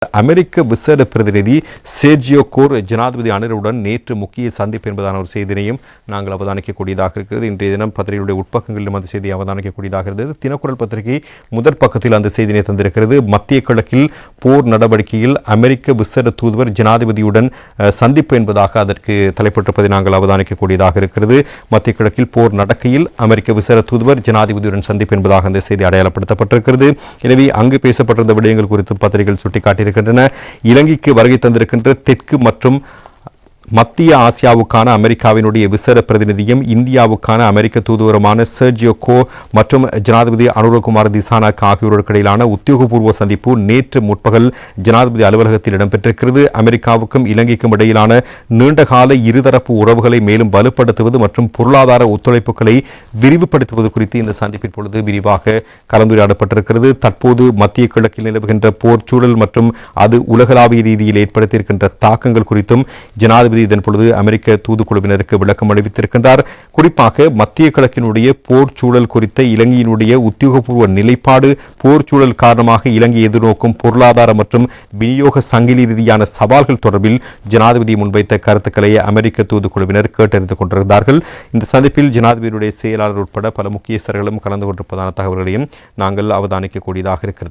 அமெரிக்க விசேட பிரதிநிதி சேர்ஜியோ கோர் ஜனாதிபதி அனிருடன் நேற்று முக்கிய சந்திப்பு என்பதான ஒரு செய்தியையும் நாங்கள் அவதானிக்கக்கூடியதாக இருக்கிறது. இன்றைய தினம் பத்திரிகையுடைய உட்பக்கங்களிலும் அந்த செய்தியை அவதானிக்கக்கூடியதாக இருந்தது. தினக்குரல் பத்திரிகை முதற் பக்கத்தில் அந்த செய்தியை தந்திருக்கிறது. மத்திய கிழக்கில் போர் நடவடிக்கையில் அமெரிக்க விசேட தூதுவர் ஜனாதிபதியுடன் சந்திப்பு என்பதாக அதற்கு தலைப்பட்டிருப்பதை நாங்கள் அவதானிக்கக்கூடியதாக இருக்கிறது. மத்திய கிழக்கில் போர் நடக்கையில் அமெரிக்க விசேட தூதுவர் ஜனாதிபதியுடன் சந்திப்பு என்பதாக அந்த செய்தி அடையாளப்படுத்தப்பட்டிருக்கிறது. எனவே அங்கு பேசப்பட்டிருந்த விடயங்கள் குறித்து பத்திரிகைகள் சுட்டிக்காட்டி இலங்கைக்கு வருகை தந்திருக்கின்ற தெற்கு மற்றும் மத்திய ஆசியாவுக்கான அமெரிக்காவினுடைய விசேட பிரதிநிதியும் இந்தியாவுக்கான அமெரிக்க தூதுவருமான சர்ஜியோ கோ மற்றும் ஜனாதிபதி அனுரகுமார் திசானாக் ஆகியோருக்கு இடையிலான உத்தியோகபூர்வ சந்திப்பு நேற்று முற்பகல் ஜனாதிபதி அலுவலகத்தில் இடம்பெற்றிருக்கிறது. அமெரிக்காவுக்கும் இலங்கைக்கும் இடையிலான நீண்டகால இருதரப்பு உறவுகளை மேலும் வலுப்படுத்துவது மற்றும் பொருளாதார ஒத்துழைப்புகளை விரிவுபடுத்துவது குறித்து இந்த சந்திப்பின் பொழுது விரிவாக கலந்துரையாடப்பட்டிருக்கிறது. தற்போது மத்திய கிழக்கில் நிலவுகின்ற போர் சூழல் மற்றும் அது உலகளாவிய ரீதியில் ஏற்படுத்தியிருக்கின்ற தாக்கங்கள் குறித்தும் ஜனாதிபதி இதன் பொழுது அமெரிக்க தூதுக்குழுவினருக்கு விளக்கம் அளித்திருக்கின்றார். குறிப்பாக மத்திய கிழக்கினுடைய போர் சூழல் குறித்த இலங்கையினுடைய உத்தியோகபூர்வ நிலைப்பாடு, போர் சூழல் காரணமாக இலங்கை எதிர்நோக்கும் பொருளாதார மற்றும் விநியோக சங்கிலி ரீதியான சவால்கள் தொடர்பில் ஜனாதிபதி முன்வைத்த கருத்துக்களை அமெரிக்க தூதுக்குழுவினர் கேட்டறிந்து கொண்டிருந்தார்கள். இந்த சந்திப்பில் ஜனாதிபதியுடைய செயலாளர் உட்பட பல முக்கியஸ்தர்களும் கலந்து கொண்டிருப்பதான தகவல்களையும் நாங்கள் அவதானிக்கக்கூடியதாக இருக்கிறது.